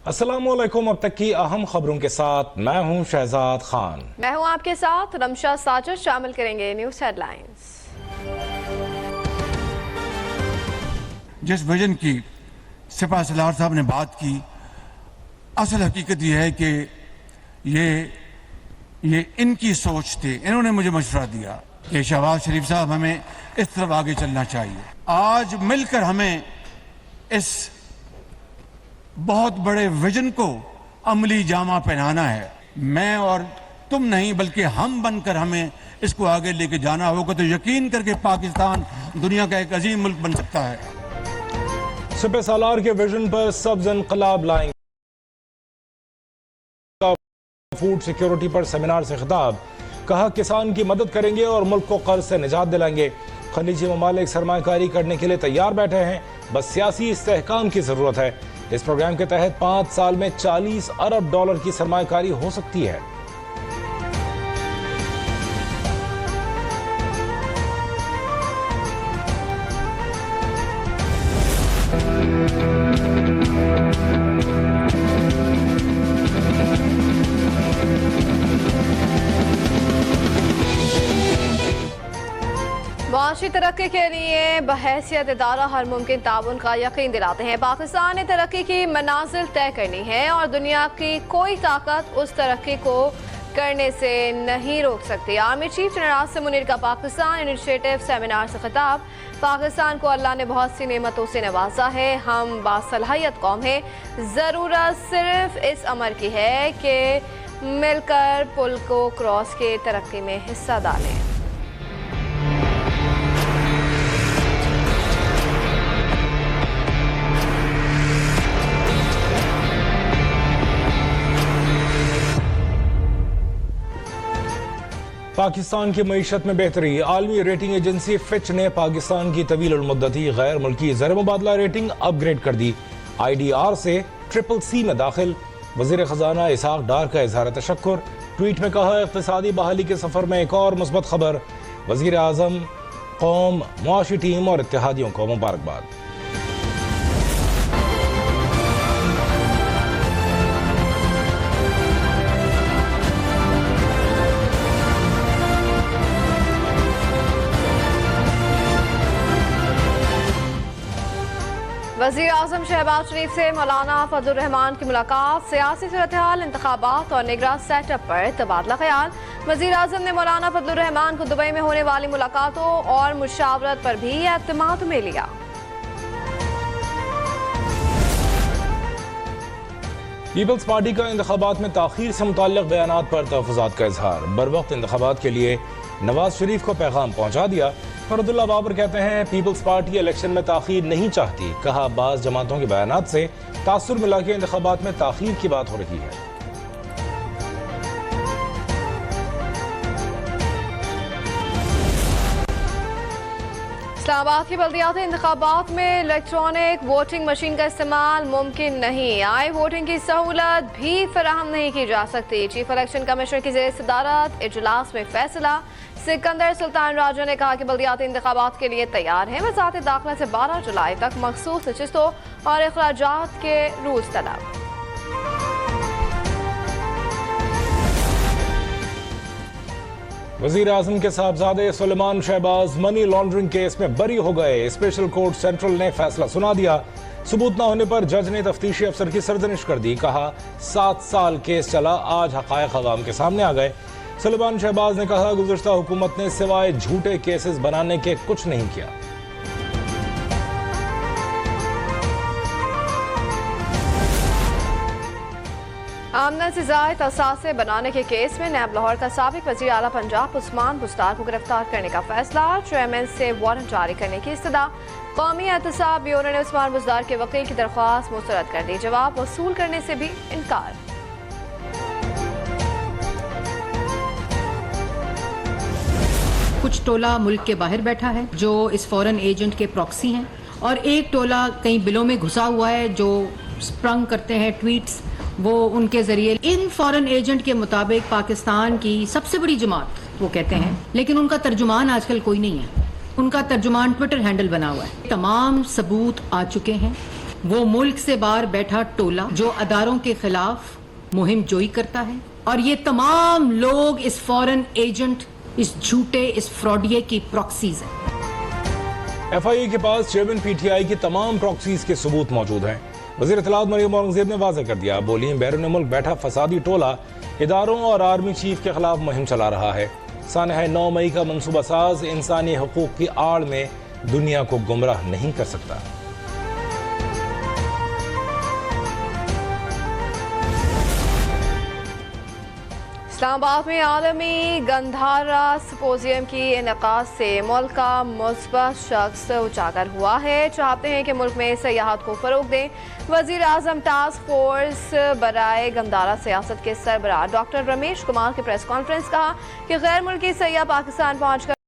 अस्सलामुअलैकुम। अब तक की अहम खबरों के साथ मैं हूं शहजाद खान। मैं हूं आपके साथ रमशा साजिद। शामिल करेंगे न्यूज़ हेडलाइंस। जिस विजन की सिपा सलार साहब ने बात की, असल हकीकत यह है कि ये इनकी सोच थी। इन्होंने मुझे मशवरा दिया कि शहबाज शरीफ साहब हमें इस तरफ आगे चलना चाहिए। आज मिलकर हमें इस बहुत बड़े विजन को अमली जामा पहनाना है। मैं और तुम नहीं बल्कि हम बनकर हमें इसको आगे लेके जाना होगा, तो यकीन करके पाकिस्तान दुनिया का एक अजीम मुल्क बन सकता है। सिपा सलार के विजन पर सब्ज इनकलाब लाएंगे। फूड सिक्योरिटी पर सेमिनार से खिताब। कहा किसान की मदद करेंगे और मुल्क को कर्ज से निजात दिलाएंगे। खलीजी ममालिक सरमायाकारी करने के लिए तैयार बैठे हैं, बस सियासी इस्तेहकाम की जरूरत है। इस प्रोग्राम के तहत 5 साल में $40 अरब की सरमायाकारी हो सकती है। मुआशी तरक्की के लिए बहैसियत इदारा हर मुमकिन ताउन का यकीन दिलाते हैं। पाकिस्तान ने तरक्की की मनाजिल तय करनी है और दुनिया की कोई ताकत उस तरक्की को करने से नहीं रोक सकती। Army chief general Asim Munir का पाकिस्तान इनिशिएटिव सेमिनार से खिताब। पाकिस्तान को अल्लाह ने बहुत सी नेमतों से नवाजा है, हम बासलाहियत कौम है, ज़रूरत सिर्फ इस अमर की है कि मिलकर पुल को क्रॉस के तरक्की में हिस्सा डालें। पाकिस्तान की मईशत में बेहतरी। आलमी रेटिंग एजेंसी फिच ने पाकिस्तान की तवील मुद्दती गैर मुल्की ज़र मुबादला रेटिंग अपग्रेड कर दी। IDR से CCC में दाखिल। वज़ीर ख़जाना इसहाक डार का इजहार तशक्कुर। ट्वीट में कहा इक़्तिसादी बहाली के सफ़र में एक और मुस्बत खबर। वज़ीर आज़म कौम, मुआशी टीम और इत्तेहादियों को मुबारकबाद। वज़ीर आज़म शहबाज शरीफ से मौलाना फजलुर रहमान की मुलाकात। सियासी सूरत-ए-हाल, इंतखाबात और निगरान सेटअप पर तबादला ख्याल। वज़ीर आज़म ने मौलाना फजलुर रहमान को दुबई में होने वाली मुलाकातों और मुशावरत पर भी एतमाद में लिया। पीपल्स पार्टी का इंतखाबात में ताखीर से मुताल्लिक़ बयानात पर तहफ़्फ़ुज़ात का इजहार। बरवक्त इंतखाबात के लिए नवाज शरीफ को पैगाम पहुंचा दिया। फरदुल्ला बाबर कहते हैं पीपल्स पार्टी इलेक्शन में ताखीर नहीं चाहती। कहा बाज़ जमातों के बयानात से तासुर मिला के इंतखाबात में ताखीर की बात हो रही है। इस्लामाबाद की बल्दियाती इंतखाबात में इलेक्ट्रॉनिक वोटिंग मशीन का इस्तेमाल मुमकिन नहीं। आई वोटिंग की सहूलत भी फराहम नहीं की जा सकती। चीफ इलेक्शन कमिश्नर की ज़ेर सदारत इजलास में फैसला। सिकंदर सुल्तान राजा ने कहा कि बल्दियाती इंतखाबात के लिए तैयार हैं। वज़ारत दाखिला से 12 जुलाई तक मखसूस नशिस्तों और अखराजात के रूल्स तलब। वज़ीर आज़म के साहबजादे Sulaiman Shahbaz money laundering case में बरी हो गए। स्पेशल कोर्ट सेंट्रल ने फैसला सुना दिया। सबूत न होने पर जज ने तफ्तीशी अफसर की सरजनिश कर दी। कहा 7 साल केस चला, आज हक़ाइक़ अवाम के सामने आ गए। सुलेमान शहबाज ने कहा गुज़श्ता हुकूमत ने सिवाय झूठे केसेस बनाने के कुछ नहीं किया। आमना से ज़ायद असासे बनाने के केस में नैब लाहौर का साबिक वज़ीर आला पंजाब उस्मान बुज़दार को गिरफ्तार करने का फैसला। चेयरमैन से वारंट जारी करने की इस्तदा। कौमी एहतसाब ब्यूरो ने उस्मान बुज़दार के वकील की दरख्वास्त मुस्तरद कर दी। जवाब वसूल करने से भी इनकार। कुछ टोला मुल्क के बाहर बैठा है जो इस फॉरेन एजेंट के प्रॉक्सी हैं, और एक टोला कई बिलों में घुसा हुआ है जो स्प्रंग करते हैं ट्वीट्स, वो उनके जरिए इन फॉरेन एजेंट के मुताबिक पाकिस्तान की सबसे बड़ी जमात वो कहते हैं, लेकिन उनका तर्जुमान आजकल कोई नहीं है। उनका तर्जुमान ट्विटर हैंडल बना हुआ है। तमाम सबूत आ चुके हैं, वो मुल्क से बाहर बैठा टोला जो अदारों के खिलाफ मुहिम जोई करता है, और ये तमाम लोग इस फॉरेन एजेंट, इस झूठे, इस फ्रॉडिये की प्रॉक्सीज हैं। FIA के पास चेयरमैन PTI की तमाम प्रॉक्सीज के सबूत मौजूद हैं। वज़ीर इत्तलात मरियम औरंगज़ेब ने वाज़ेह कर दिया, बोली बैरून मुल्क बैठा फसादी टोला इदारों और आर्मी चीफ के खिलाफ मुहिम चला रहा है। सानह 9 मई का मनसूबा साज इंसानी हकूक की आड़ में दुनिया को गुमराह नहीं कर सकता। इस्लामाबाद में आलमी गंधारा सिम्पोजियम की इनेकाद से मुल्क का मुस्बत शख्स उजागर हुआ है। चाहते हैं कि मुल्क में सयाहत को फरोग दें। वजीर आजम टास्क फोर्स बराए गंधारा सियासत के सरबराह डॉक्टर रमेश कुमार की प्रेस कॉन्फ्रेंस कहा कि गैर मुल्की सयाह पाकिस्तान पहुंचकर